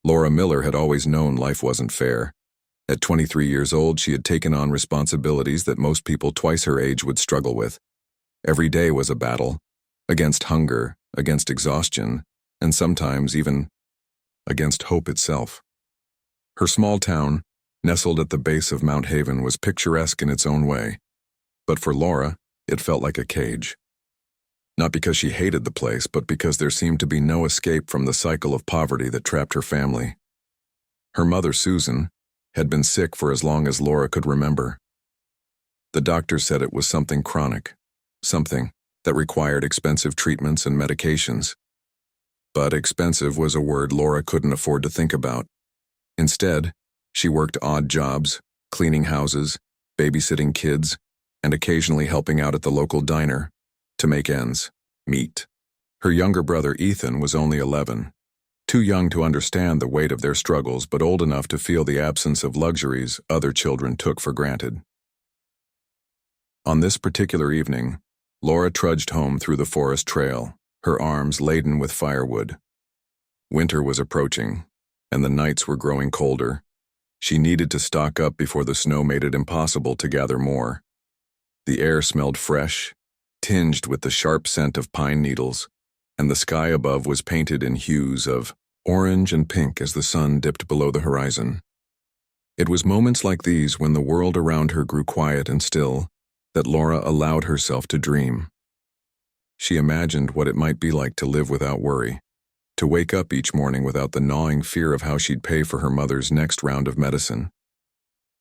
Laura Miller had always known life wasn't fair. At 23 years old, she had taken on responsibilities that most people twice her age would struggle with. Every day was a battle, against hunger, against exhaustion, and sometimes even against hope itself. Her small town, nestled at the base of Mount Haven, was picturesque in its own way, but for Laura, it felt like a cage. Not because she hated the place, but because there seemed to be no escape from the cycle of poverty that trapped her family. Her mother, Susan, had been sick for as long as Laura could remember. The doctor said it was something chronic, something that required expensive treatments and medications. But expensive was a word Laura couldn't afford to think about. Instead, she worked odd jobs, cleaning houses, babysitting kids, and occasionally helping out at the local diner to make ends meet. Her younger brother, Ethan, was only 11, too young to understand the weight of their struggles, but old enough to feel the absence of luxuries other children took for granted. On this particular evening, Laura trudged home through the forest trail, her arms laden with firewood. Winter was approaching, and the nights were growing colder. She needed to stock up before the snow made it impossible to gather more. The air smelled fresh, tinged with the sharp scent of pine needles, and the sky above was painted in hues of orange and pink as the sun dipped below the horizon. It was moments like these, when the world around her grew quiet and still, that Laura allowed herself to dream. She imagined what it might be like to live without worry, to wake up each morning without the gnawing fear of how she'd pay for her mother's next round of medicine.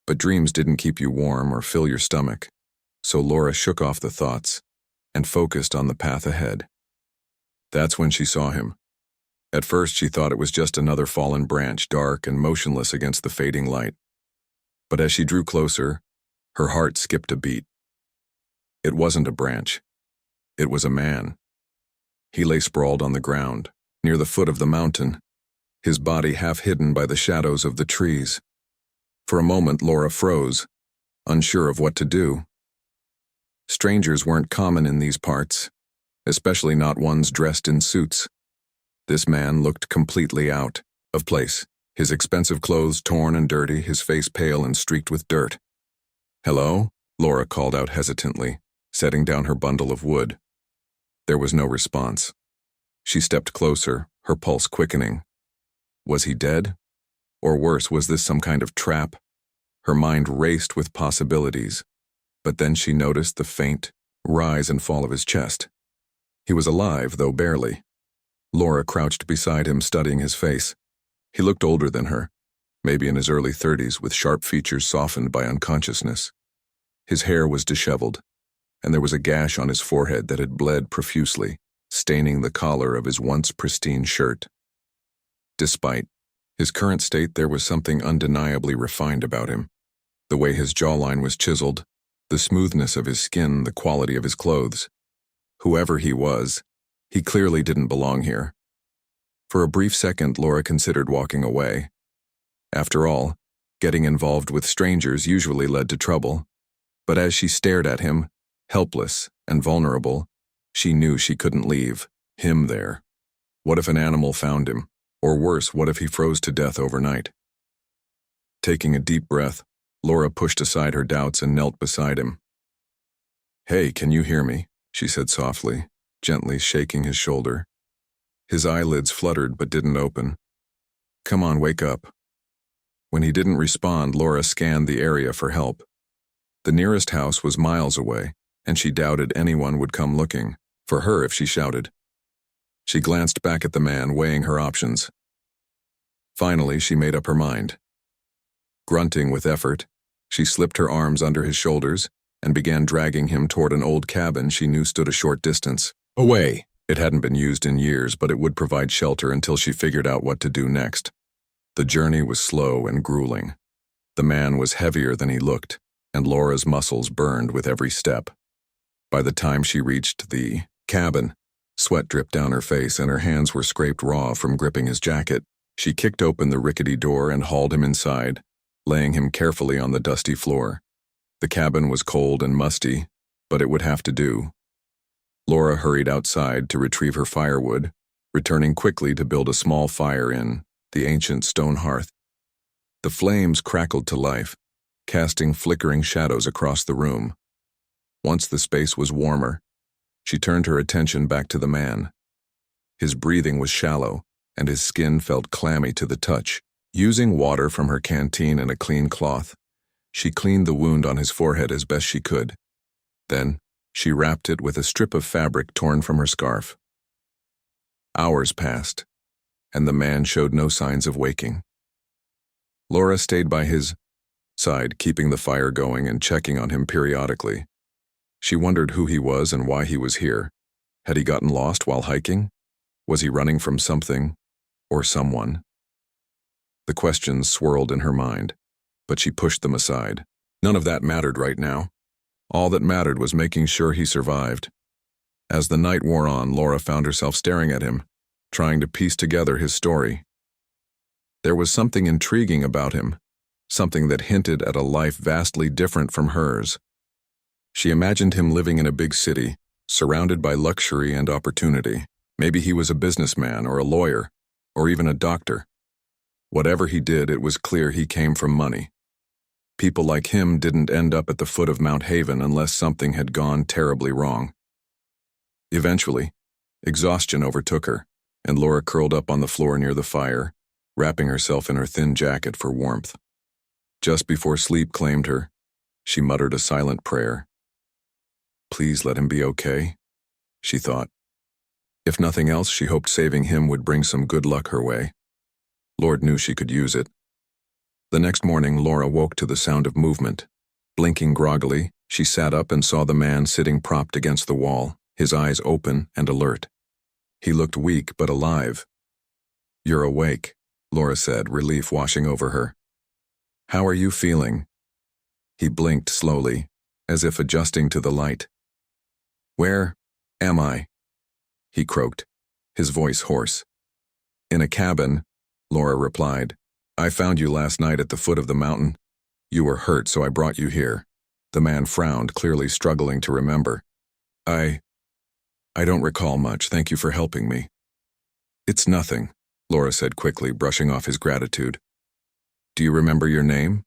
But dreams didn't keep you warm or fill your stomach, so Laura shook off the thoughts and focused on the path ahead. That's when she saw him. At first, she thought it was just another fallen branch, dark and motionless against the fading light. But as she drew closer, her heart skipped a beat. It wasn't a branch. It was a man. He lay sprawled on the ground, near the foot of the mountain, his body half hidden by the shadows of the trees. For a moment, Laura froze, unsure of what to do. Strangers weren't common in these parts, especially not ones dressed in suits. This man looked completely out of place, his expensive clothes torn and dirty, his face pale and streaked with dirt. "Hello?" Laura called out hesitantly, setting down her bundle of wood. There was no response. She stepped closer, her pulse quickening. Was he dead? Or worse, was this some kind of trap? Her mind raced with possibilities, but then she noticed the faint rise and fall of his chest. He was alive, though barely. Laura crouched beside him, studying his face. He looked older than her, maybe in his early 30s, with sharp features softened by unconsciousness. His hair was disheveled, and there was a gash on his forehead that had bled profusely, staining the collar of his once pristine shirt. Despite his current state, there was something undeniably refined about him. The way his jawline was chiseled, the smoothness of his skin, the quality of his clothes. Whoever he was, he clearly didn't belong here. For a brief second, Laura considered walking away. After all, getting involved with strangers usually led to trouble. But as she stared at him, helpless and vulnerable, she knew she couldn't leave him there. What if an animal found him? Or worse, what if he froze to death overnight? Taking a deep breath, Laura pushed aside her doubts and knelt beside him. "Hey, can you hear me?" she said softly, gently shaking his shoulder. His eyelids fluttered but didn't open. "Come on, wake up." When he didn't respond, Laura scanned the area for help. The nearest house was miles away, and she doubted anyone would come looking for her if she shouted. She glanced back at the man, weighing her options. Finally, she made up her mind. Grunting with effort, she slipped her arms under his shoulders and began dragging him toward an old cabin she knew stood a short distance away. It hadn't been used in years, but it would provide shelter until she figured out what to do next. The journey was slow and grueling. The man was heavier than he looked, and Laura's muscles burned with every step. By the time she reached the cabin, sweat dripped down her face and her hands were scraped raw from gripping his jacket. She kicked open the rickety door and hauled him inside, laying him carefully on the dusty floor. The cabin was cold and musty, but it would have to do. Laura hurried outside to retrieve her firewood, returning quickly to build a small fire in the ancient stone hearth. The flames crackled to life, casting flickering shadows across the room. Once the space was warmer, she turned her attention back to the man. His breathing was shallow, and his skin felt clammy to the touch. Using water from her canteen and a clean cloth, she cleaned the wound on his forehead as best she could. Then, she wrapped it with a strip of fabric torn from her scarf. Hours passed, and the man showed no signs of waking. Laura stayed by his side, keeping the fire going and checking on him periodically. She wondered who he was and why he was here. Had he gotten lost while hiking? Was he running from something or someone? The questions swirled in her mind, but she pushed them aside. None of that mattered right now. All that mattered was making sure he survived. As the night wore on, Laura found herself staring at him, trying to piece together his story. There was something intriguing about him, something that hinted at a life vastly different from hers. She imagined him living in a big city, surrounded by luxury and opportunity. Maybe he was a businessman or a lawyer, or even a doctor. Whatever he did, it was clear he came from money. People like him didn't end up at the foot of Mount Haven unless something had gone terribly wrong. Eventually, exhaustion overtook her, and Laura curled up on the floor near the fire, wrapping herself in her thin jacket for warmth. Just before sleep claimed her, she muttered a silent prayer. Please let him be okay, she thought. If nothing else, she hoped saving him would bring some good luck her way. Lord knew she could use it. The next morning, Laura woke to the sound of movement. Blinking groggily, she sat up and saw the man sitting propped against the wall, his eyes open and alert. He looked weak but alive. You're awake, Laura said, relief washing over her. How are you feeling? He blinked slowly, as if adjusting to the light. Where am I? He croaked, his voice hoarse. In a cabin, Laura replied. I found you last night at the foot of the mountain. You were hurt, so I brought you here. The man frowned, clearly struggling to remember. I don't recall much. Thank you for helping me. It's nothing, Laura said quickly, brushing off his gratitude. Do you remember your name?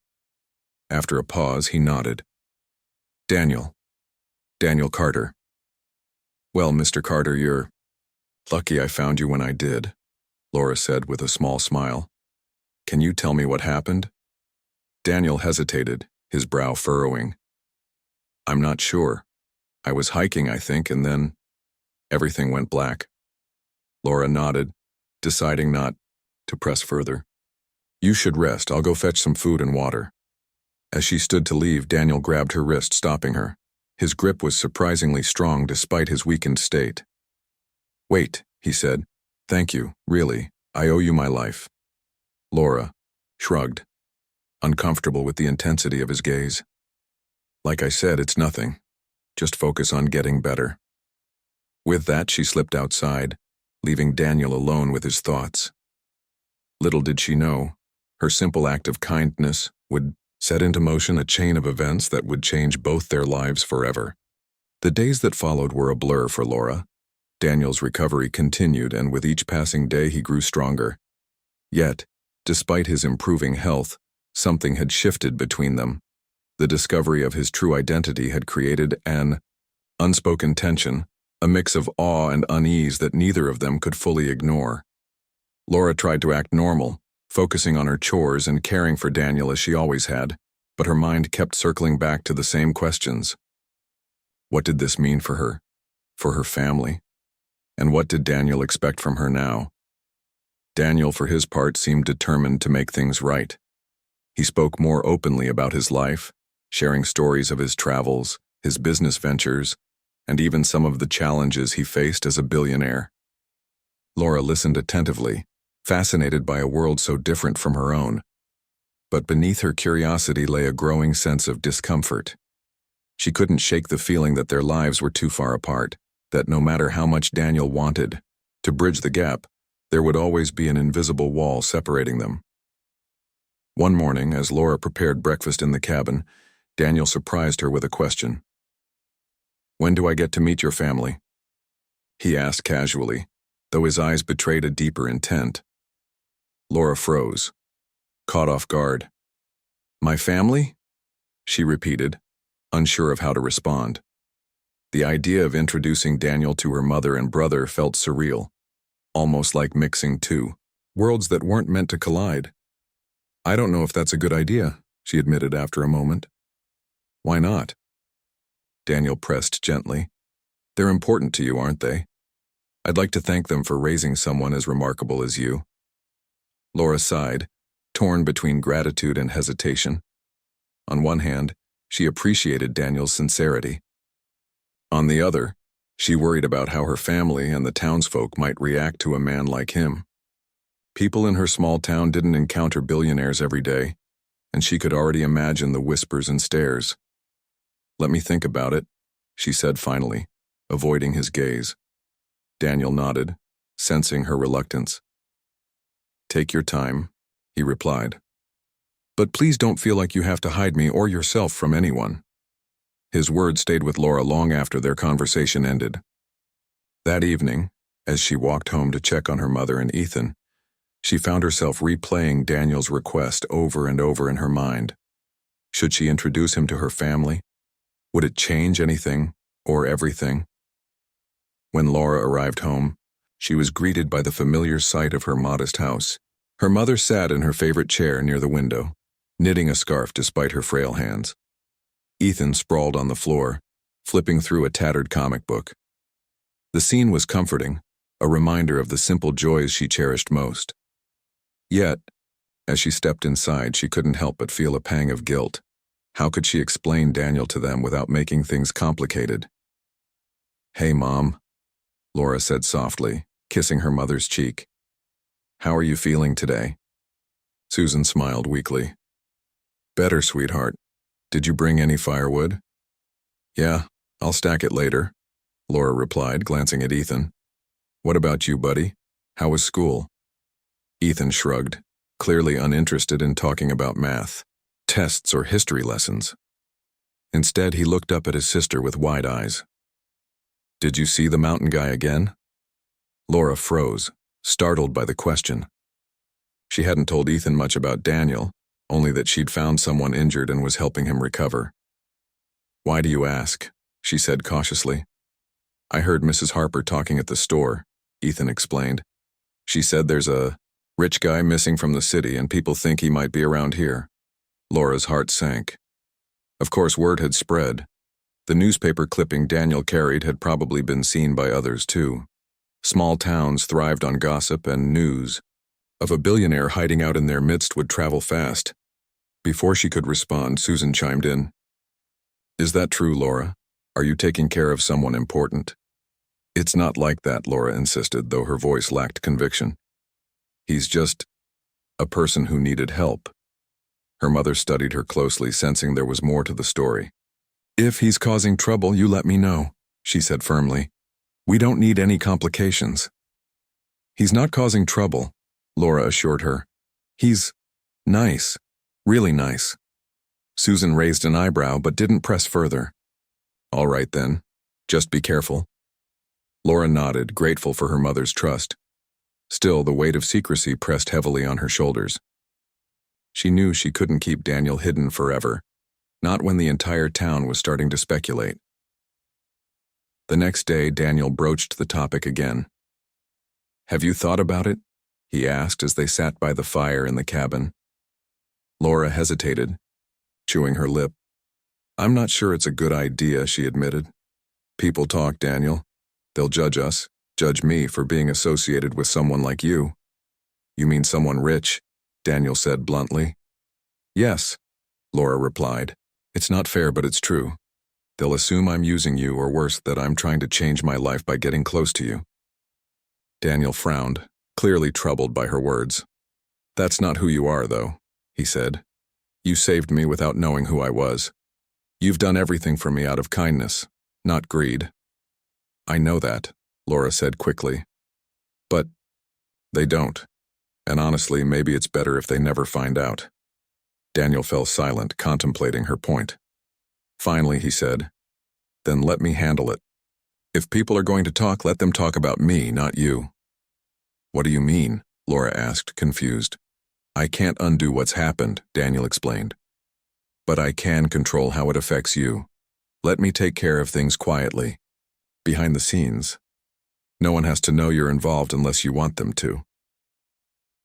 After a pause, he nodded. Daniel. Daniel Carter. Well, Mr. Carter, you're lucky I found you when I did, Laura said with a small smile. Can you tell me what happened? Daniel hesitated, his brow furrowing. I'm not sure. I was hiking, I think, and then everything went black. Laura nodded, deciding not to press further. You should rest. I'll go fetch some food and water. As she stood to leave, Daniel grabbed her wrist, stopping her. His grip was surprisingly strong despite his weakened state. Wait, he said. Thank you, really. I owe you my life. Laura shrugged, uncomfortable with the intensity of his gaze. Like I said, it's nothing. Just focus on getting better. With that, she slipped outside, leaving Daniel alone with his thoughts. Little did she know, her simple act of kindness would set into motion a chain of events that would change both their lives forever. The days that followed were a blur for Laura. Daniel's recovery continued, and with each passing day he grew stronger. Yet, despite his improving health, something had shifted between them. The discovery of his true identity had created an unspoken tension, a mix of awe and unease that neither of them could fully ignore. Laura tried to act normal, focusing on her chores and caring for Daniel as she always had, but her mind kept circling back to the same questions. What did this mean for her family? And what did Daniel expect from her now? Daniel, for his part, seemed determined to make things right. He spoke more openly about his life, sharing stories of his travels, his business ventures, and even some of the challenges he faced as a billionaire. Laura listened attentively, fascinated by a world so different from her own. But beneath her curiosity lay a growing sense of discomfort. She couldn't shake the feeling that their lives were too far apart, that no matter how much Daniel wanted to bridge the gap, there would always be an invisible wall separating them. One morning, as Laura prepared breakfast in the cabin, Daniel surprised her with a question. When do I get to meet your family? He asked casually, though his eyes betrayed a deeper intent. Laura froze, caught off guard. My family? She repeated, unsure of how to respond. The idea of introducing Daniel to her mother and brother felt surreal, almost like mixing two worlds that weren't meant to collide. I don't know if that's a good idea, she admitted after a moment. Why not? Daniel pressed gently. They're important to you, aren't they? I'd like to thank them for raising someone as remarkable as you. Laura sighed, torn between gratitude and hesitation. On one hand, she appreciated Daniel's sincerity. On the other, she worried about how her family and the townsfolk might react to a man like him. People in her small town didn't encounter billionaires every day, and she could already imagine the whispers and stares. Let me think about it, she said finally, avoiding his gaze. Daniel nodded, sensing her reluctance. Take your time, he replied. But please don't feel like you have to hide me or yourself from anyone. His words stayed with Laura long after their conversation ended. That evening, as she walked home to check on her mother and Ethan, she found herself replaying Daniel's request over and over in her mind. Should she introduce him to her family? Would it change anything or everything? When Laura arrived home, she was greeted by the familiar sight of her modest house. Her mother sat in her favorite chair near the window, knitting a scarf despite her frail hands. Ethan sprawled on the floor, flipping through a tattered comic book. The scene was comforting, a reminder of the simple joys she cherished most. Yet, as she stepped inside, she couldn't help but feel a pang of guilt. How could she explain Daniel to them without making things complicated? Hey, Mom, Laura said softly, kissing her mother's cheek. How are you feeling today? Susan smiled weakly. Better, sweetheart. Did you bring any firewood? Yeah, I'll stack it later, Laura replied, glancing at Ethan. What about you, buddy? How was school? Ethan shrugged, clearly uninterested in talking about math, tests, or history lessons. Instead, he looked up at his sister with wide eyes. Did you see the mountain guy again? Laura froze, startled by the question. She hadn't told Ethan much about Daniel, only that she'd found someone injured and was helping him recover. Why do you ask? She said cautiously. I heard Mrs. Harper talking at the store, Ethan explained. She said there's a rich guy missing from the city and people think he might be around here. Laura's heart sank. Of course, word had spread. The newspaper clipping Daniel carried had probably been seen by others too. Small towns thrived on gossip, and news of a billionaire hiding out in their midst would travel fast. Before she could respond, Susan chimed in. Is that true, Laura? Are you taking care of someone important? It's not like that, Laura insisted, though her voice lacked conviction. He's just a person who needed help. Her mother studied her closely, sensing there was more to the story. If he's causing trouble, you let me know, she said firmly. We don't need any complications. He's not causing trouble, Laura assured her. He's nice, really nice. Susan raised an eyebrow but didn't press further. All right then, just be careful. Laura nodded, grateful for her mother's trust. Still, the weight of secrecy pressed heavily on her shoulders. She knew she couldn't keep Daniel hidden forever, not when the entire town was starting to speculate. The next day, Daniel broached the topic again. Have you thought about it? He asked as they sat by the fire in the cabin. Laura hesitated, chewing her lip. I'm not sure it's a good idea, she admitted. People talk, Daniel. They'll judge us, judge me for being associated with someone like you. You mean someone rich? Daniel said bluntly. Yes, Laura replied. It's not fair, but it's true. They'll assume I'm using you, or worse, that I'm trying to change my life by getting close to you. Daniel frowned, clearly troubled by her words. That's not who you are, though, he said. You saved me without knowing who I was. You've done everything for me out of kindness, not greed. I know that, Laura said quickly. But they don't. And honestly, maybe it's better if they never find out. Daniel fell silent, contemplating her point. Finally, he said, Then let me handle it. If people are going to talk, let them talk about me, not you. What do you mean? Laura asked, confused. I can't undo what's happened, Daniel explained. But I can control how it affects you. Let me take care of things quietly. Behind the scenes. No one has to know you're involved unless you want them to.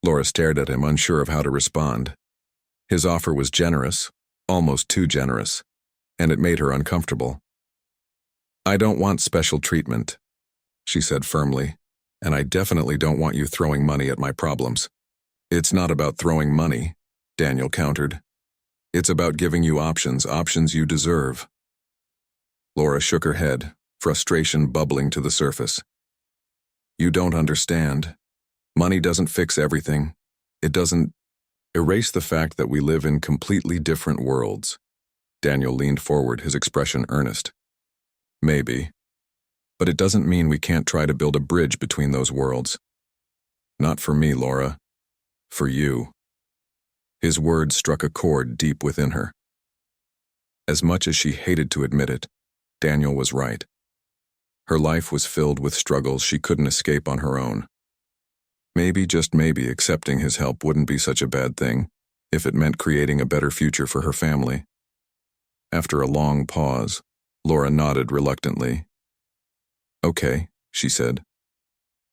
Laura stared at him, unsure of how to respond. His offer was generous, almost too generous, and it made her uncomfortable. I don't want special treatment, she said firmly, and I definitely don't want you throwing money at my problems. It's not about throwing money, Daniel countered. It's about giving you options you deserve. Laura shook her head, frustration bubbling to the surface. You don't understand. Money doesn't fix everything. It doesn't erase the fact that we live in completely different worlds. Daniel leaned forward, his expression earnest. Maybe. But it doesn't mean we can't try to build a bridge between those worlds. Not for me, Laura. For you. His words struck a chord deep within her. As much as she hated to admit it, Daniel was right. Her life was filled with struggles she couldn't escape on her own. Maybe, just maybe, accepting his help wouldn't be such a bad thing, if it meant creating a better future for her family. After a long pause, Laura nodded reluctantly. Okay, she said.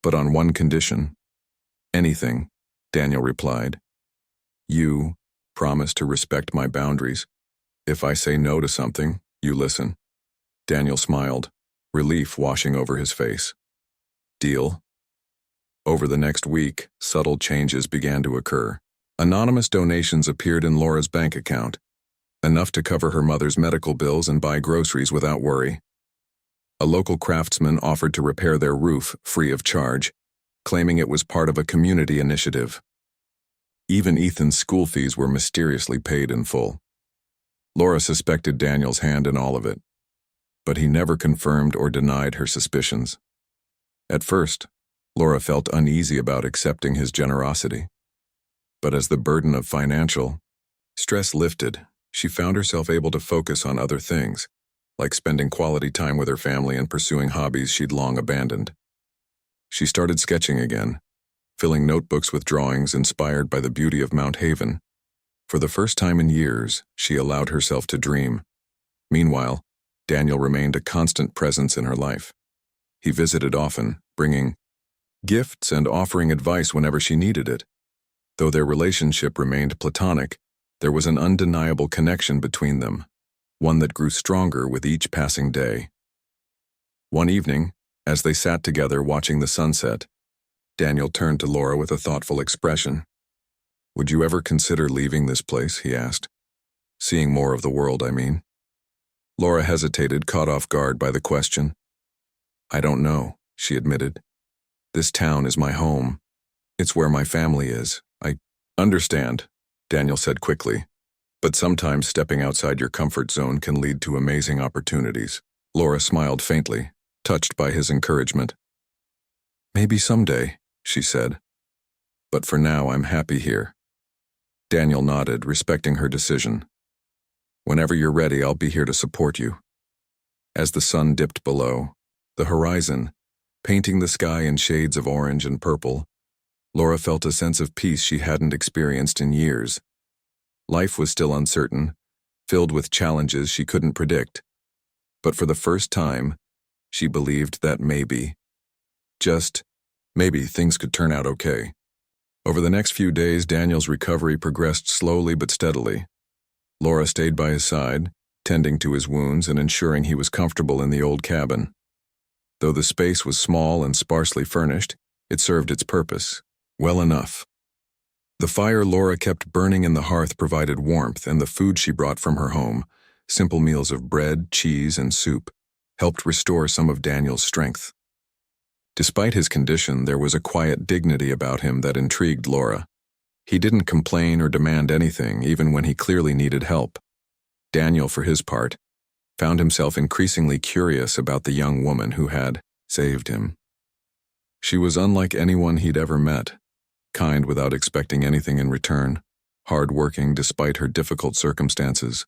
But on one condition. Anything, Daniel replied. You promise to respect my boundaries. If I say no to something, you listen. Daniel smiled, relief washing over his face. Deal? Over the next week, subtle changes began to occur. Anonymous donations appeared in Laura's bank account, enough to cover her mother's medical bills and buy groceries without worry. A local craftsman offered to repair their roof free of charge, claiming it was part of a community initiative. Even Ethan's school fees were mysteriously paid in full. Laura suspected Daniel's hand in all of it, but he never confirmed or denied her suspicions. At first, Laura felt uneasy about accepting his generosity. But as the burden of financial stress lifted, she found herself able to focus on other things, like spending quality time with her family and pursuing hobbies she'd long abandoned. She started sketching again, filling notebooks with drawings inspired by the beauty of Mount Haven. For the first time in years, she allowed herself to dream. Meanwhile, Daniel remained a constant presence in her life. He visited often, bringing gifts and offering advice whenever she needed it. Though their relationship remained platonic, there was an undeniable connection between them, one that grew stronger with each passing day. One evening, as they sat together watching the sunset, Daniel turned to Laura with a thoughtful expression. Would you ever consider leaving this place, he asked. Seeing more of the world, I mean. Laura hesitated, caught off guard by the question. I don't know, she admitted. This town is my home. It's where my family is. I understand, Daniel said quickly. But sometimes stepping outside your comfort zone can lead to amazing opportunities. Laura smiled faintly, touched by his encouragement. Maybe someday, she said. But for now, I'm happy here. Daniel nodded, respecting her decision. Whenever you're ready, I'll be here to support you. As the sun dipped below, the horizon, painting the sky in shades of orange and purple, Laura felt a sense of peace she hadn't experienced in years. Life was still uncertain, filled with challenges she couldn't predict. But for the first time, she believed that maybe, just maybe, things could turn out okay. Over the next few days, Daniel's recovery progressed slowly but steadily. Laura stayed by his side, tending to his wounds and ensuring he was comfortable in the old cabin. Though the space was small and sparsely furnished, it served its purpose, well enough. The fire Laura kept burning in the hearth provided warmth, and the food she brought from her home, simple meals of bread, cheese, and soup, helped restore some of Daniel's strength. Despite his condition, there was a quiet dignity about him that intrigued Laura. He didn't complain or demand anything, even when he clearly needed help. Daniel, for his part, found himself increasingly curious about the young woman who had saved him. She was unlike anyone he'd ever met, kind without expecting anything in return, hard-working despite her difficult circumstances,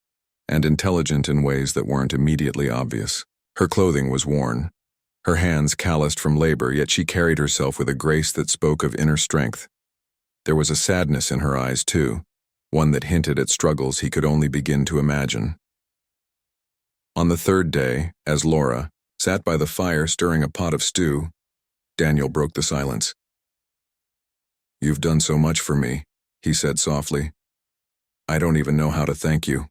and intelligent in ways that weren't immediately obvious. Her clothing was worn, her hands calloused from labor, yet she carried herself with a grace that spoke of inner strength. There was a sadness in her eyes, too, one that hinted at struggles he could only begin to imagine. On the third day, as Laura sat by the fire stirring a pot of stew, Daniel broke the silence. "You've done so much for me," he said softly. "I don't even know how to thank you."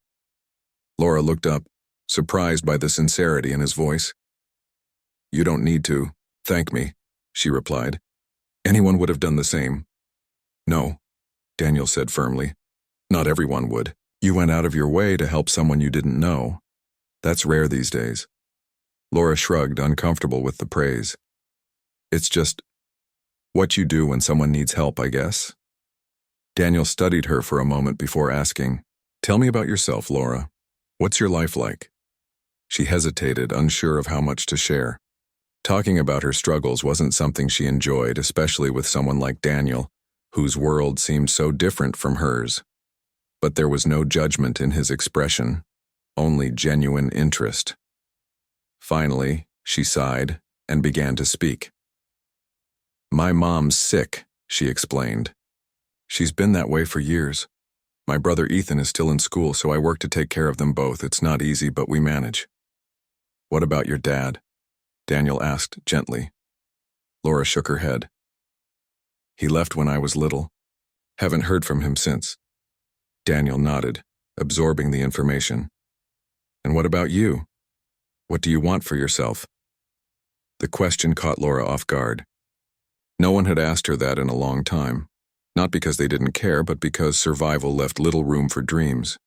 Laura looked up, surprised by the sincerity in his voice. "You don't need to thank me," she replied. "Anyone would have done the same." "No," Daniel said firmly. "Not everyone would. You went out of your way to help someone you didn't know. That's rare these days." Laura shrugged, uncomfortable with the praise. "It's just what you do when someone needs help, I guess." Daniel studied her for a moment before asking, "Tell me about yourself, Laura. What's your life like?" She hesitated, unsure of how much to share. Talking about her struggles wasn't something she enjoyed, especially with someone like Daniel, whose world seemed so different from hers. But there was no judgment in his expression, only genuine interest. Finally, she sighed and began to speak. "My mom's sick," she explained. "She's been that way for years. My brother Ethan is still in school, so I work to take care of them both. It's not easy, but we manage." "What about your dad?" Daniel asked gently. Laura shook her head. "He left when I was little. Haven't heard from him since." Daniel nodded, absorbing the information. "And what about you? What do you want for yourself?" The question caught Laura off guard. No one had asked her that in a long time, not because they didn't care, but because survival left little room for dreams.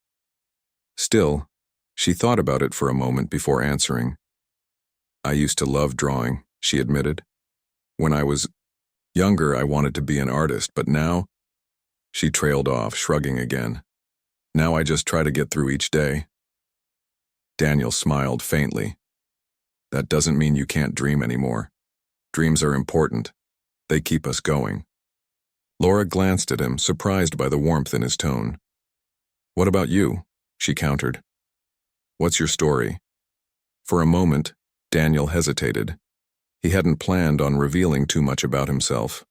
Still, she thought about it for a moment before answering. "I used to love drawing," she admitted. "When I was younger, I wanted to be an artist, but now—" She trailed off, shrugging again. "Now I just try to get through each day." Daniel smiled faintly. "That doesn't mean you can't dream anymore. Dreams are important. They keep us going." Laura glanced at him, surprised by the warmth in his tone. "What about you?" she countered. "What's your story?" For a moment, Daniel hesitated. He hadn't planned on revealing too much about himself,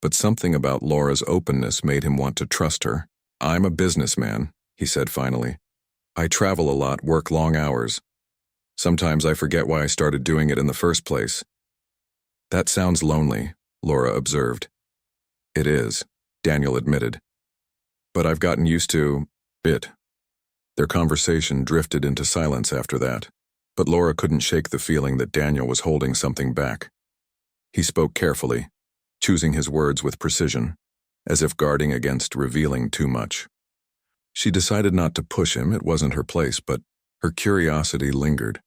but something about Laura's openness made him want to trust her. "I'm a businessman," he said finally. "I travel a lot, work long hours. Sometimes I forget why I started doing it in the first place." "That sounds lonely," Laura observed. "It is," Daniel admitted. "But I've gotten used to it." Their conversation drifted into silence after that, but Laura couldn't shake the feeling that Daniel was holding something back. He spoke carefully, choosing his words with precision, as if guarding against revealing too much. She decided not to push him, it wasn't her place, but her curiosity lingered.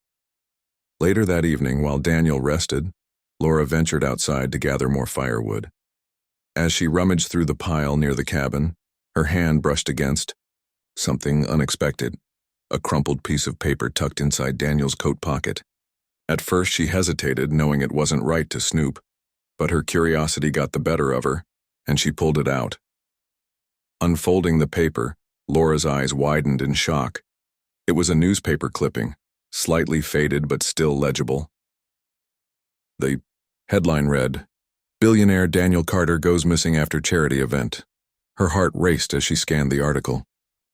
Later that evening, while Daniel rested, Laura ventured outside to gather more firewood. As she rummaged through the pile near the cabin, her hand brushed against something unexpected, a crumpled piece of paper tucked inside Daniel's coat pocket. At first she hesitated, knowing it wasn't right to snoop, but her curiosity got the better of her, and she pulled it out. Unfolding the paper, Laura's eyes widened in shock. It was a newspaper clipping, slightly faded but still legible. The headline read, "Billionaire Daniel Carter goes missing after charity event." Her heart raced as she scanned the article.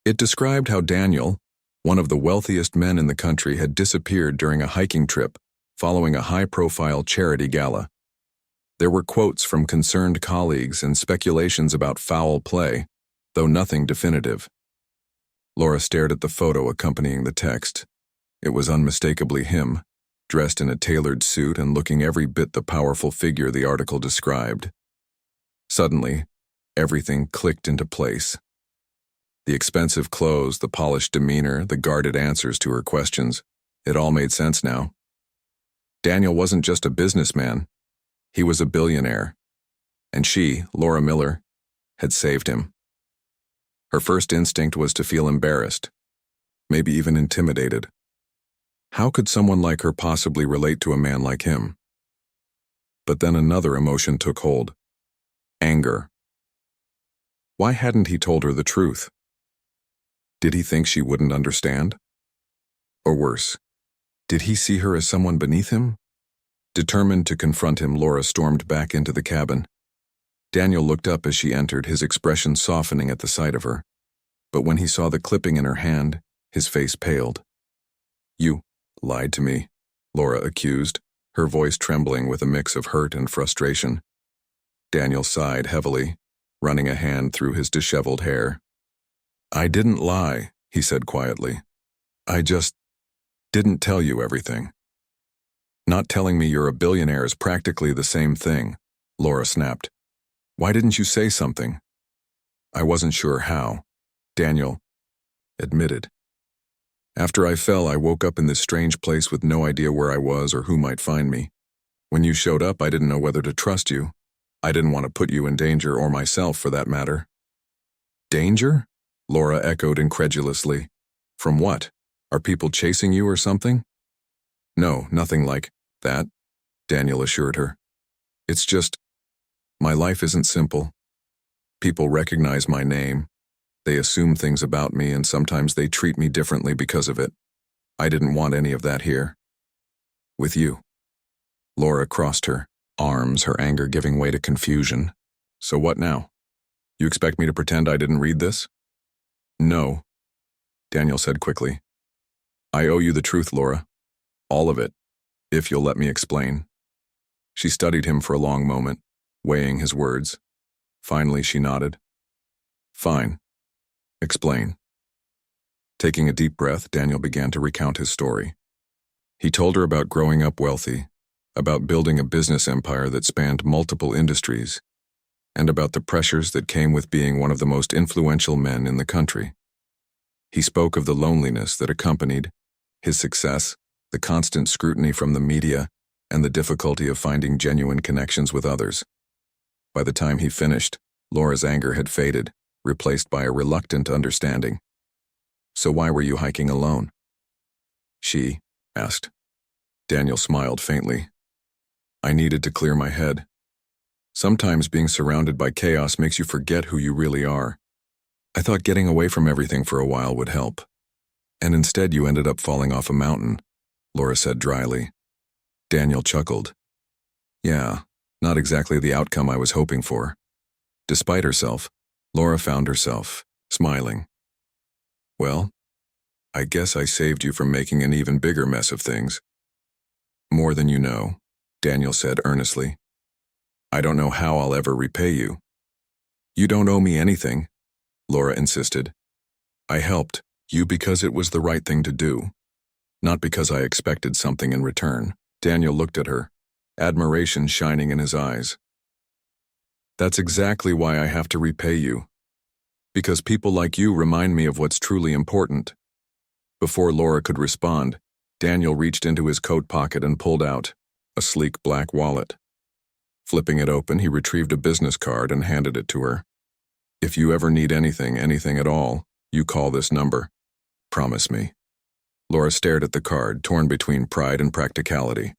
It described how Daniel, one of the wealthiest men in the country, had disappeared during a hiking trip following a high-profile charity gala. There were quotes from concerned colleagues and speculations about foul play, though nothing definitive. Laura stared at the photo accompanying the text. It was unmistakably him, dressed in a tailored suit and looking every bit the powerful figure the article described. Suddenly, everything clicked into place. The expensive clothes, the polished demeanor, the guarded answers to her questions. It all made sense now. Daniel wasn't just a businessman. He was a billionaire. And she, Laura Miller, had saved him. Her first instinct was to feel embarrassed, maybe even intimidated. How could someone like her possibly relate to a man like him? But then another emotion took hold. Anger. Why hadn't he told her the truth? Did he think she wouldn't understand? Or worse, did he see her as someone beneath him? Determined to confront him, Laura stormed back into the cabin. Daniel looked up as she entered, his expression softening at the sight of her. But when he saw the clipping in her hand, his face paled. "You lied to me," Laura accused, her voice trembling with a mix of hurt and frustration. Daniel sighed heavily, running a hand through his disheveled hair. "I didn't lie," he said quietly. "I just didn't tell you everything." "Not telling me you're a billionaire is practically the same thing," Laura snapped. "Why didn't you say something?" "I wasn't sure how," Daniel admitted. "After I fell, I woke up in this strange place with no idea where I was or who might find me. When you showed up, I didn't know whether to trust you. I didn't want to put you in danger, or myself for that matter." "Danger?" Laura echoed incredulously. "From what? Are people chasing you or something?" "No, nothing like that," Daniel assured her. "It's just, my life isn't simple. People recognize my name. They assume things about me, and sometimes they treat me differently because of it. I didn't want any of that here. With you." Laura crossed her arms, her anger giving way to confusion. "So what now? You expect me to pretend I didn't read this?" "No," Daniel said quickly. "I owe you the truth, Laura. All of it, if you'll let me explain." She studied him for a long moment, weighing his words. Finally, she nodded. "Fine. Explain." Taking a deep breath, Daniel began to recount his story. He told her about growing up wealthy, about building a business empire that spanned multiple industries, and about the pressures that came with being one of the most influential men in the country. He spoke of the loneliness that accompanied his success, the constant scrutiny from the media, and the difficulty of finding genuine connections with others. By the time he finished, Laura's anger had faded, replaced by a reluctant understanding. "So why were you hiking alone?" she asked. Daniel smiled faintly. "I needed to clear my head. Sometimes being surrounded by chaos makes you forget who you really are. I thought getting away from everything for a while would help. And instead you ended up falling off a mountain," Laura said dryly. Daniel chuckled. "Yeah, not exactly the outcome I was hoping for." Despite herself, Laura found herself smiling. "Well, I guess I saved you from making an even bigger mess of things." "More than you know," Daniel said earnestly. "I don't know how I'll ever repay you." "You don't owe me anything," Laura insisted. "I helped you because it was the right thing to do, not because I expected something in return." Daniel looked at her, admiration shining in his eyes. "That's exactly why I have to repay you. Because people like you remind me of what's truly important." Before Laura could respond, Daniel reached into his coat pocket and pulled out a sleek black wallet. Flipping it open, he retrieved a business card and handed it to her. "If you ever need anything at all, you call this number. Promise me." Laura stared at the card, torn between pride and practicality.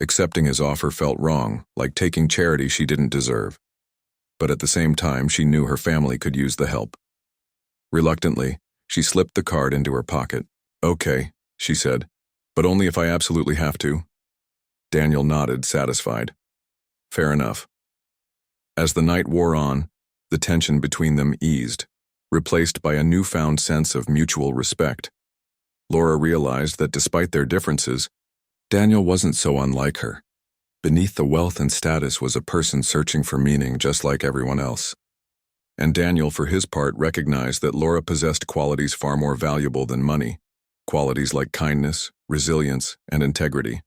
Accepting his offer felt wrong, like taking charity she didn't deserve. But at the same time, she knew her family could use the help. Reluctantly, she slipped the card into her pocket. "Okay," she said, "but only if I absolutely have to." Daniel nodded, satisfied. "Fair enough." As the night wore on, the tension between them eased, replaced by a newfound sense of mutual respect. Laura realized that despite their differences, Daniel wasn't so unlike her. Beneath the wealth and status was a person searching for meaning just like everyone else. And Daniel, for his part, recognized that Laura possessed qualities far more valuable than money, qualities like kindness, resilience, and integrity.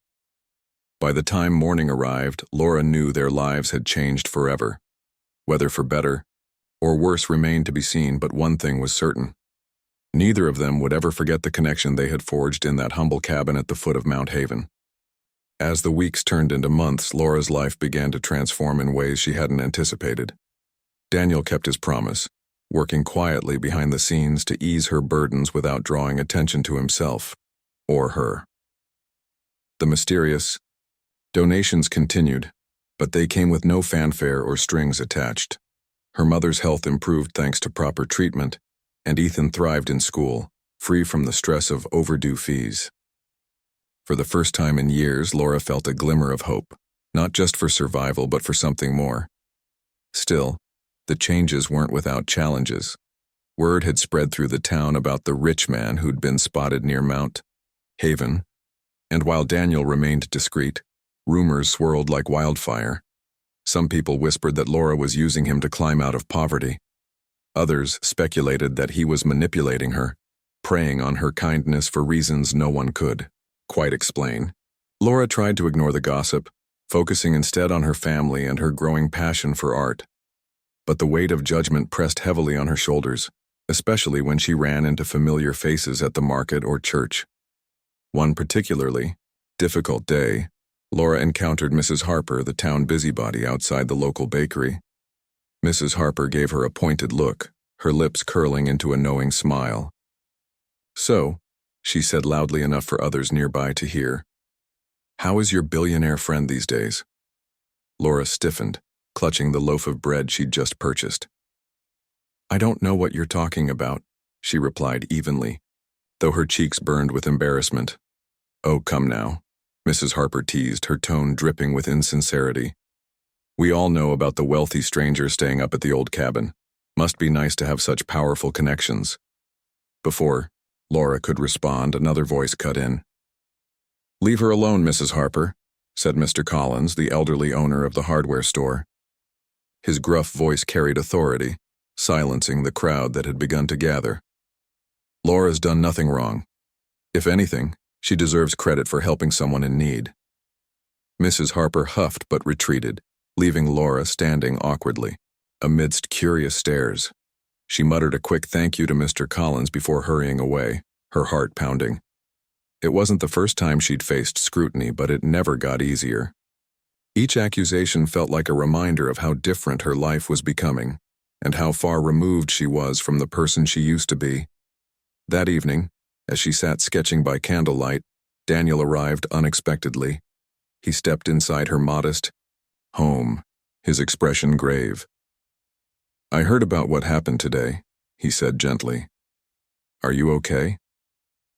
By the time morning arrived, Laura knew their lives had changed forever. Whether for better or worse remained to be seen, but one thing was certain. Neither of them would ever forget the connection they had forged in that humble cabin at the foot of Mount Haven. As the weeks turned into months, Laura's life began to transform in ways she hadn't anticipated. Daniel kept his promise, working quietly behind the scenes to ease her burdens without drawing attention to himself or her. The mysterious donations continued, but they came with no fanfare or strings attached. Her mother's health improved thanks to proper treatment, and Ethan thrived in school, free from the stress of overdue fees. For the first time in years, Laura felt a glimmer of hope, not just for survival but for something more. Still, the changes weren't without challenges. Word had spread through the town about the rich man who'd been spotted near Mount Haven, and while Daniel remained discreet, rumors swirled like wildfire. Some people whispered that Laura was using him to climb out of poverty. Others speculated that he was manipulating her, preying on her kindness for reasons no one could quite explain. Laura tried to ignore the gossip, focusing instead on her family and her growing passion for art. But the weight of judgment pressed heavily on her shoulders, especially when she ran into familiar faces at the market or church. One particularly difficult day, Laura encountered Mrs. Harper, the town busybody, outside the local bakery. Mrs. Harper gave her a pointed look, her lips curling into a knowing smile. "So," she said loudly enough for others nearby to hear, "how is your billionaire friend these days?" Laura stiffened, clutching the loaf of bread she'd just purchased. "I don't know what you're talking about," she replied evenly, though her cheeks burned with embarrassment. "Oh, come now," Mrs. Harper teased, her tone dripping with insincerity. "We all know about the wealthy stranger staying up at the old cabin. Must be nice to have such powerful connections." Before Laura could respond, another voice cut in. "Leave her alone, Mrs. Harper," said Mr. Collins, the elderly owner of the hardware store. His gruff voice carried authority, silencing the crowd that had begun to gather. "Laura's done nothing wrong. If anything, she deserves credit for helping someone in need." Mrs. Harper huffed but retreated, leaving Laura standing awkwardly, amidst curious stares. She muttered a quick thank you to Mr. Collins before hurrying away, her heart pounding. It wasn't the first time she'd faced scrutiny, but it never got easier. Each accusation felt like a reminder of how different her life was becoming, and how far removed she was from the person she used to be. That evening, as she sat sketching by candlelight, Daniel arrived unexpectedly. He stepped inside her modest home, his expression grave. "I heard about what happened today," he said gently. "Are you okay?"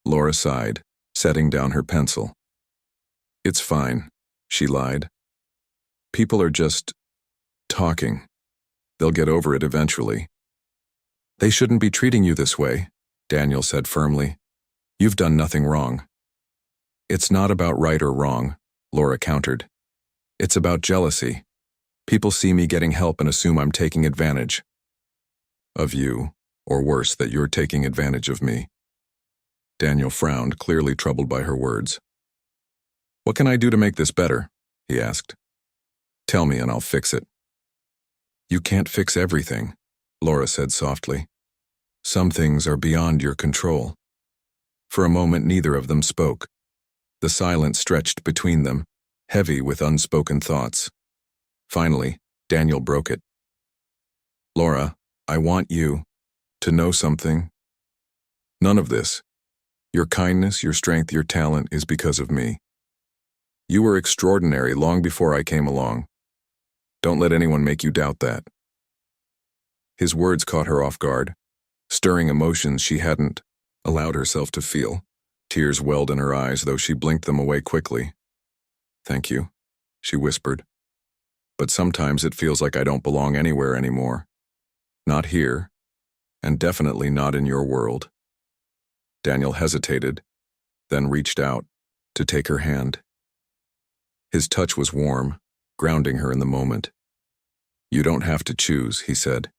Laura sighed, setting down her pencil. "It's fine," she lied. "People are just talking. They'll get over it eventually." "They shouldn't be treating you this way," Daniel said firmly. "You've done nothing wrong." "It's not about right or wrong," Laura countered. "It's about jealousy. People see me getting help and assume I'm taking advantage of you, or worse, that you're taking advantage of me." Daniel frowned, clearly troubled by her words. "What can I do to make this better?" he asked. "Tell me and I'll fix it." "You can't fix everything," Laura said softly. "Some things are beyond your control." For a moment, neither of them spoke. The silence stretched between them, heavy with unspoken thoughts. Finally, Daniel broke it. "Laura, I want you to know something. None of this, your kindness, your strength, your talent, is because of me. You were extraordinary long before I came along. Don't let anyone make you doubt that." His words caught her off guard, stirring emotions she hadn't allowed herself to feel. Tears welled in her eyes, though she blinked them away quickly. "Thank you," she whispered. "But sometimes it feels like I don't belong anywhere anymore. Not here, and definitely not in your world." Daniel hesitated, then reached out to take her hand. His touch was warm, grounding her in the moment. "You don't have to choose," he said.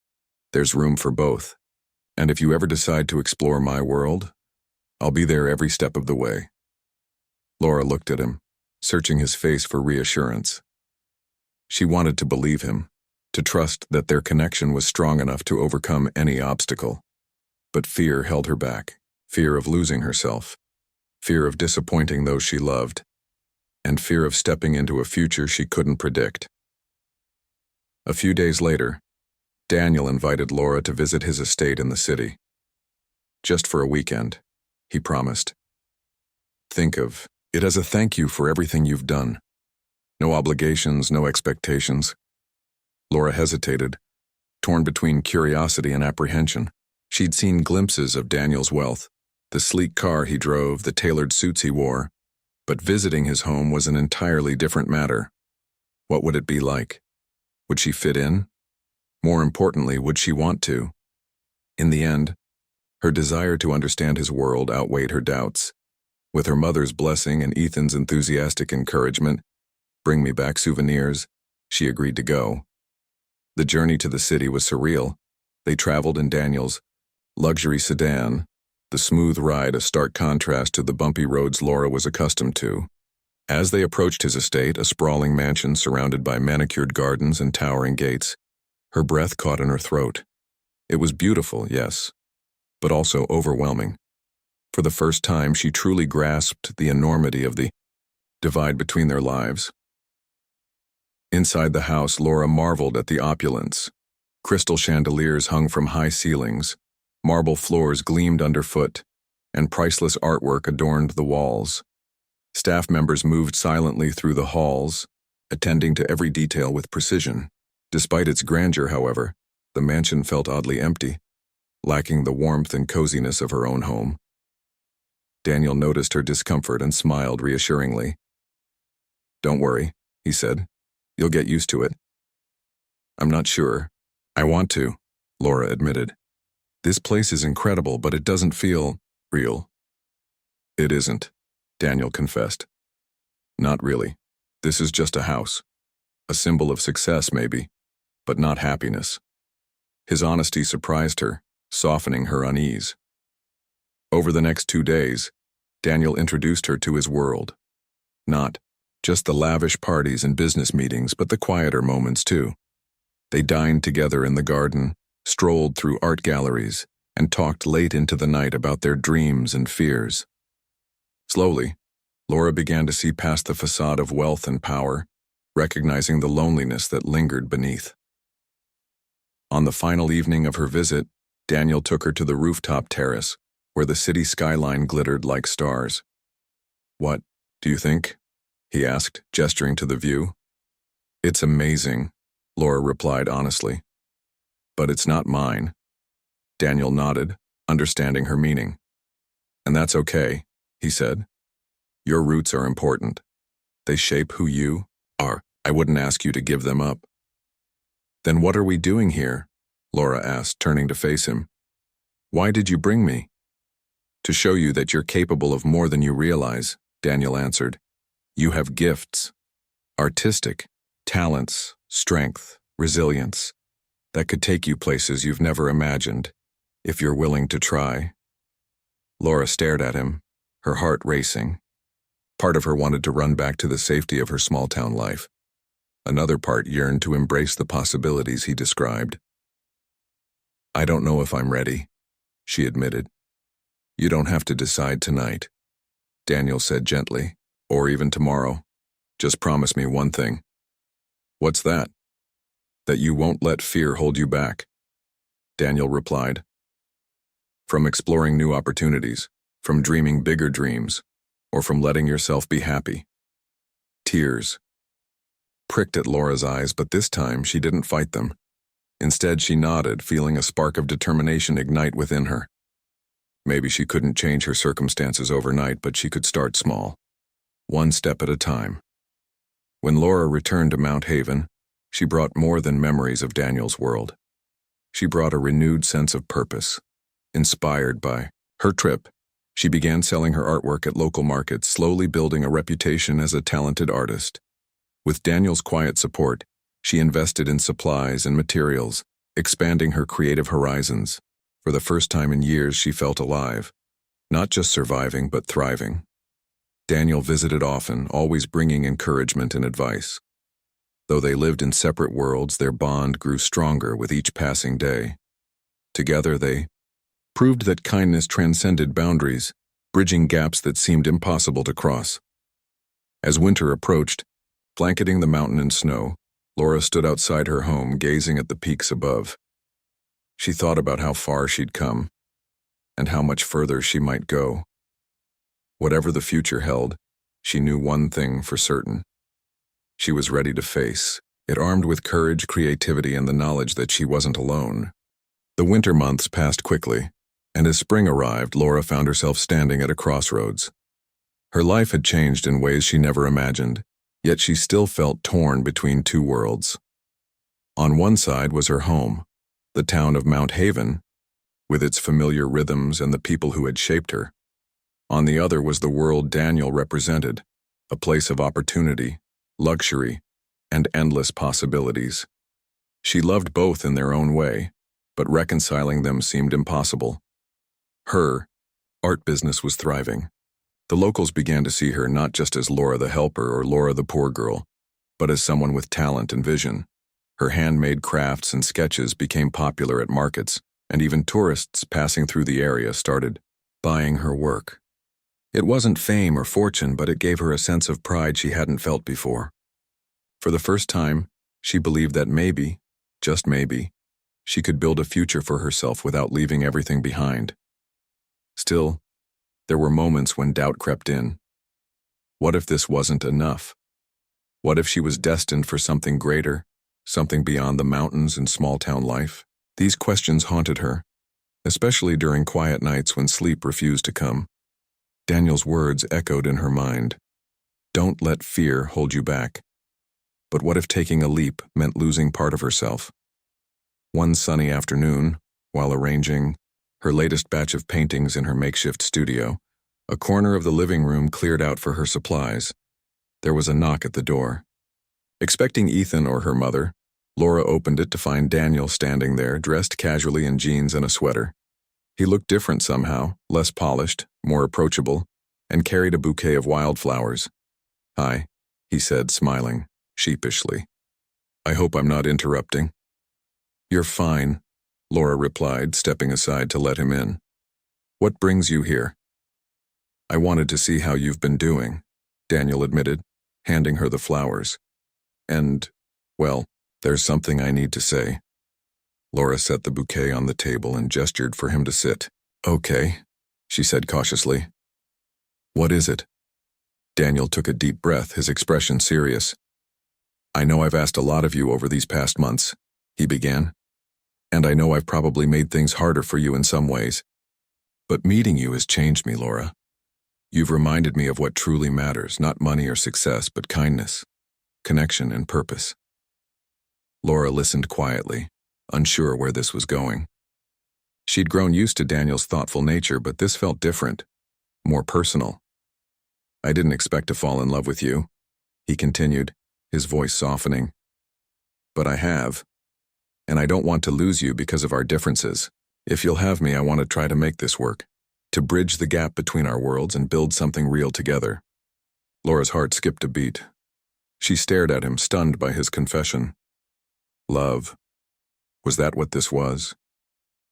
"There's room for both. And if you ever decide to explore my world, I'll be there every step of the way." Laura looked at him, searching his face for reassurance. She wanted to believe him, to trust that their connection was strong enough to overcome any obstacle. But fear held her back, fear of losing herself, fear of disappointing those she loved, and fear of stepping into a future she couldn't predict. A few days later, Daniel invited Laura to visit his estate in the city. "Just for a weekend," he promised. "Think of it as a thank you for everything you've done. No obligations, no expectations." Laura hesitated, torn between curiosity and apprehension. She'd seen glimpses of Daniel's wealth, the sleek car he drove, the tailored suits he wore, but visiting his home was an entirely different matter. What would it be like? Would she fit in? More importantly, would she want to? In the end, her desire to understand his world outweighed her doubts. With her mother's blessing and Ethan's enthusiastic encouragement, "Bring me back souvenirs," she agreed to go. The journey to the city was surreal. They traveled in Daniel's luxury sedan, the smooth ride a stark contrast to the bumpy roads Laura was accustomed to. As they approached his estate, a sprawling mansion surrounded by manicured gardens and towering gates, her breath caught in her throat. It was beautiful, yes, but also overwhelming. For the first time, she truly grasped the enormity of the divide between their lives. Inside the house, Laura marveled at the opulence. Crystal chandeliers hung from high ceilings, marble floors gleamed underfoot, and priceless artwork adorned the walls. Staff members moved silently through the halls, attending to every detail with precision. Despite its grandeur, however, the mansion felt oddly empty, lacking the warmth and coziness of her own home. Daniel noticed her discomfort and smiled reassuringly. "Don't worry," he said. "You'll get used to it." "I'm not sure. I want to," Laura admitted. "This place is incredible, but it doesn't feel real." "It isn't," Daniel confessed. "Not really. This is just a house. A symbol of success, maybe, but not happiness." His honesty surprised her, softening her unease. Over the next 2 days, Daniel introduced her to his world. Not just the lavish parties and business meetings, but the quieter moments too. They dined together in the garden, strolled through art galleries, and talked late into the night about their dreams and fears. Slowly, Laura began to see past the facade of wealth and power, recognizing the loneliness that lingered beneath. On the final evening of her visit, Daniel took her to the rooftop terrace, where the city skyline glittered like stars. "What do you think?" he asked, gesturing to the view. "It's amazing," Laura replied honestly. "But it's not mine." Daniel nodded, understanding her meaning. "And that's okay," he said. "Your roots are important. They shape who you are. I wouldn't ask you to give them up." "Then what are we doing here?" Laura asked, turning to face him. "Why did you bring me?" "To show you that you're capable of more than you realize," Daniel answered. "You have gifts, artistic, talents, strength, resilience, that could take you places you've never imagined, if you're willing to try." Laura stared at him, her heart racing. Part of her wanted to run back to the safety of her small-town life. Another part yearned to embrace the possibilities he described. "I don't know if I'm ready," she admitted. "You don't have to decide tonight," Daniel said gently, "or even tomorrow. Just promise me one thing." "What's that?" "That you won't let fear hold you back," Daniel replied. "From exploring new opportunities, from dreaming bigger dreams, or from letting yourself be happy." Tears pricked at Laura's eyes, but this time she didn't fight them. Instead, she nodded, feeling a spark of determination ignite within her. Maybe she couldn't change her circumstances overnight, but she could start small, one step at a time. When Laura returned to Mount Haven, she brought more than memories of Daniel's world. She brought a renewed sense of purpose. Inspired by her trip, she began selling her artwork at local markets, slowly building a reputation as a talented artist. With Daniel's quiet support, she invested in supplies and materials, expanding her creative horizons. For the first time in years, she felt alive, not just surviving, but thriving. Daniel visited often, always bringing encouragement and advice. Though they lived in separate worlds, their bond grew stronger with each passing day. Together, they proved that kindness transcended boundaries, bridging gaps that seemed impossible to cross. As winter approached, blanketing the mountain in snow, Laura stood outside her home, gazing at the peaks above. She thought about how far she'd come, and how much further she might go. Whatever the future held, she knew one thing for certain. She was ready to face it, armed with courage, creativity, and the knowledge that she wasn't alone. The winter months passed quickly, and as spring arrived, Laura found herself standing at a crossroads. Her life had changed in ways she never imagined, yet she still felt torn between two worlds. On one side was her home, the town of Mount Haven, with its familiar rhythms and the people who had shaped her. On the other was the world Daniel represented, a place of opportunity, luxury, and endless possibilities. She loved both in their own way, but reconciling them seemed impossible. Her art business was thriving. The locals began to see her not just as Laura the helper or Laura the poor girl, but as someone with talent and vision. Her handmade crafts and sketches became popular at markets, and even tourists passing through the area started buying her work. It wasn't fame or fortune, but it gave her a sense of pride she hadn't felt before. For the first time, she believed that maybe, just maybe, she could build a future for herself without leaving everything behind. Still, there were moments when doubt crept in. What if this wasn't enough? What if she was destined for something greater, something beyond the mountains and small-town life? These questions haunted her, especially during quiet nights when sleep refused to come. Daniel's words echoed in her mind. Don't let fear hold you back. But what if taking a leap meant losing part of herself? One sunny afternoon, while arranging her latest batch of paintings in her makeshift studio, a corner of the living room cleared out for her supplies. There was a knock at the door. Expecting Ethan or her mother, Laura opened it to find Daniel standing there, dressed casually in jeans and a sweater. He looked different somehow, less polished, more approachable, and carried a bouquet of wildflowers. "Hi," he said, smiling, sheepishly. "I hope I'm not interrupting." "You're fine," Laura replied, stepping aside to let him in. "What brings you here?" "I wanted to see how you've been doing," Daniel admitted, handing her the flowers. "And, well, there's something I need to say." Laura set the bouquet on the table and gestured for him to sit. "Okay," she said cautiously. "What is it?" Daniel took a deep breath, his expression serious. "I know I've asked a lot of you over these past months," he began. "And I know I've probably made things harder for you in some ways. But meeting you has changed me, Laura. You've reminded me of what truly matters, not money or success, but kindness, connection, and purpose." Laura listened quietly, unsure where this was going. She'd grown used to Daniel's thoughtful nature, but this felt different, more personal. "I didn't expect to fall in love with you," he continued, his voice softening. "But I have. And I don't want to lose you because of our differences. If you'll have me, I want to try to make this work, to bridge the gap between our worlds and build something real together." Laura's heart skipped a beat. She stared at him, stunned by his confession. Love. Was that what this was?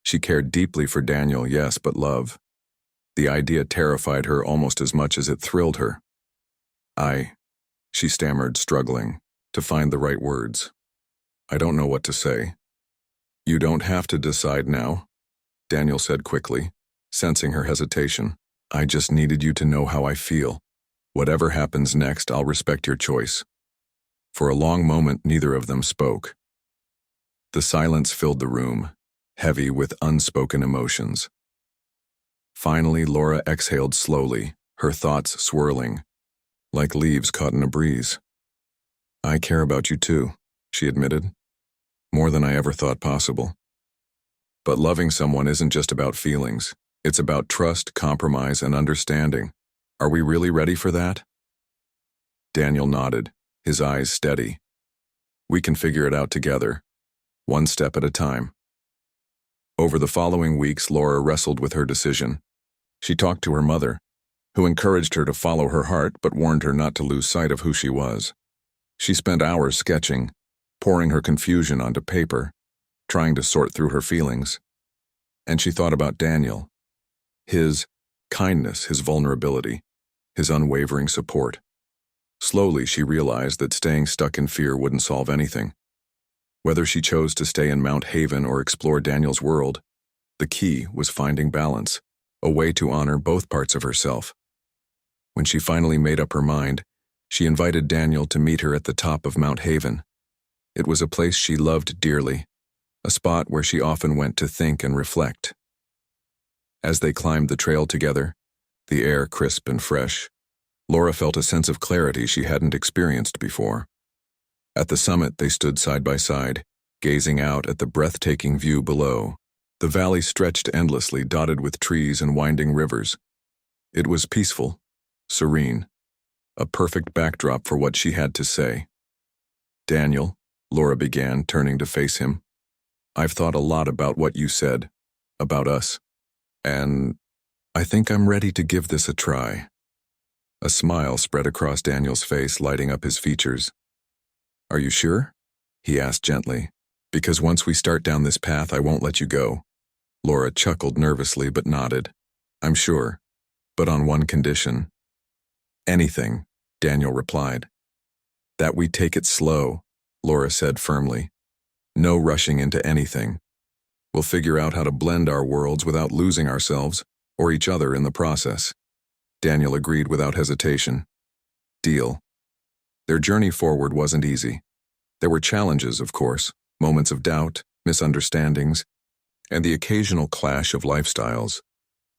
She cared deeply for Daniel, yes, but love. The idea terrified her almost as much as it thrilled her. She stammered, struggling to find the right words. "I don't know what to say." "You don't have to decide now," Daniel said quickly, sensing her hesitation. "I just needed you to know how I feel. Whatever happens next, I'll respect your choice." For a long moment, neither of them spoke. The silence filled the room, heavy with unspoken emotions. Finally, Laura exhaled slowly, her thoughts swirling, like leaves caught in a breeze. "I care about you too," she admitted, "more than I ever thought possible. But loving someone isn't just about feelings. It's about trust, compromise, and understanding. Are we really ready for that?" Daniel nodded, his eyes steady. "We can figure it out together, one step at a time." Over the following weeks, Laura wrestled with her decision. She talked to her mother, who encouraged her to follow her heart but warned her not to lose sight of who she was. She spent hours sketching, pouring her confusion onto paper, trying to sort through her feelings. And she thought about Daniel, his kindness, his vulnerability, his unwavering support. Slowly, she realized that staying stuck in fear wouldn't solve anything. Whether she chose to stay in Mount Haven or explore Daniel's world, the key was finding balance, a way to honor both parts of herself. When she finally made up her mind, she invited Daniel to meet her at the top of Mount Haven. It was a place she loved dearly, a spot where she often went to think and reflect. As they climbed the trail together, the air crisp and fresh, Laura felt a sense of clarity she hadn't experienced before. At the summit, they stood side by side, gazing out at the breathtaking view below. The valley stretched endlessly, dotted with trees and winding rivers. It was peaceful, serene, a perfect backdrop for what she had to say. "Daniel," Laura began, turning to face him, "I've thought a lot about what you said, about us, and I think I'm ready to give this a try." A smile spread across Daniel's face, lighting up his features. "Are you sure?" he asked gently. "Because once we start down this path, I won't let you go." Laura chuckled nervously but nodded. "I'm sure, but on one condition." "Anything," Daniel replied. "That we take it slow," Laura said firmly. "No rushing into anything. We'll figure out how to blend our worlds without losing ourselves or each other in the process." Daniel agreed without hesitation. "Deal." Their journey forward wasn't easy. There were challenges, of course, moments of doubt, misunderstandings, and the occasional clash of lifestyles,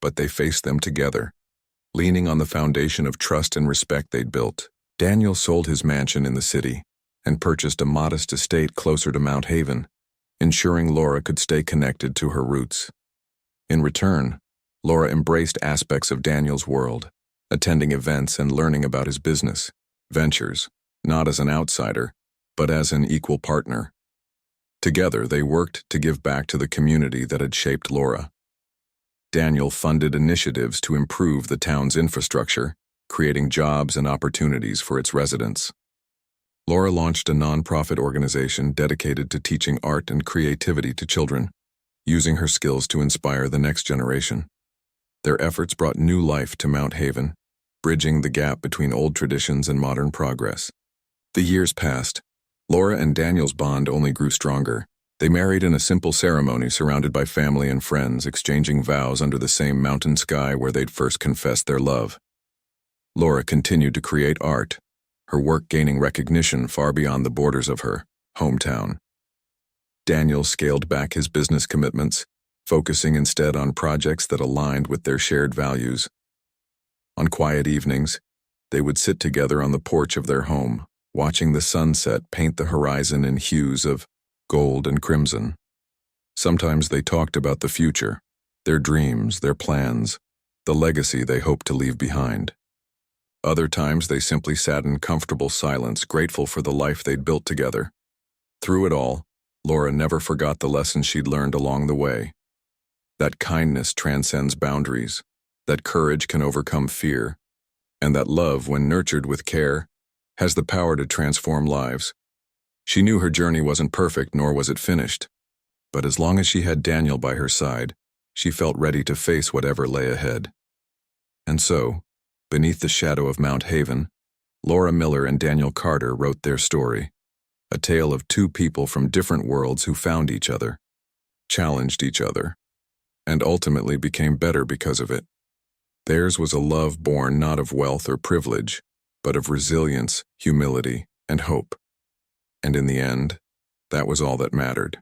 but they faced them together, leaning on the foundation of trust and respect they'd built. Daniel sold his mansion in the city and purchased a modest estate closer to Mount Haven, ensuring Laura could stay connected to her roots. In return, Laura embraced aspects of Daniel's world, attending events and learning about his business ventures, not as an outsider, but as an equal partner. Together, they worked to give back to the community that had shaped Laura. Daniel funded initiatives to improve the town's infrastructure, creating jobs and opportunities for its residents. Laura launched a nonprofit organization dedicated to teaching art and creativity to children, using her skills to inspire the next generation. Their efforts brought new life to Mount Haven, bridging the gap between old traditions and modern progress. The years passed. Laura and Daniel's bond only grew stronger. They married in a simple ceremony surrounded by family and friends, exchanging vows under the same mountain sky where they'd first confessed their love. Laura continued to create art, her work gaining recognition far beyond the borders of her hometown. Daniel scaled back his business commitments, focusing instead on projects that aligned with their shared values. On quiet evenings, they would sit together on the porch of their home, watching the sunset paint the horizon in hues of gold and crimson. Sometimes they talked about the future, their dreams, their plans, the legacy they hoped to leave behind. Other times they simply sat in comfortable silence, grateful for the life they'd built together. Through it all, Laura never forgot the lessons she'd learned along the way. That kindness transcends boundaries, that courage can overcome fear, and that love, when nurtured with care, has the power to transform lives. She knew her journey wasn't perfect, nor was it finished. But as long as she had Daniel by her side, she felt ready to face whatever lay ahead. And so, beneath the shadow of Mount Haven, Laura Miller and Daniel Carter wrote their story, a tale of two people from different worlds who found each other, challenged each other, and ultimately became better because of it. Theirs was a love born not of wealth or privilege, but of resilience, humility, and hope. And in the end, that was all that mattered.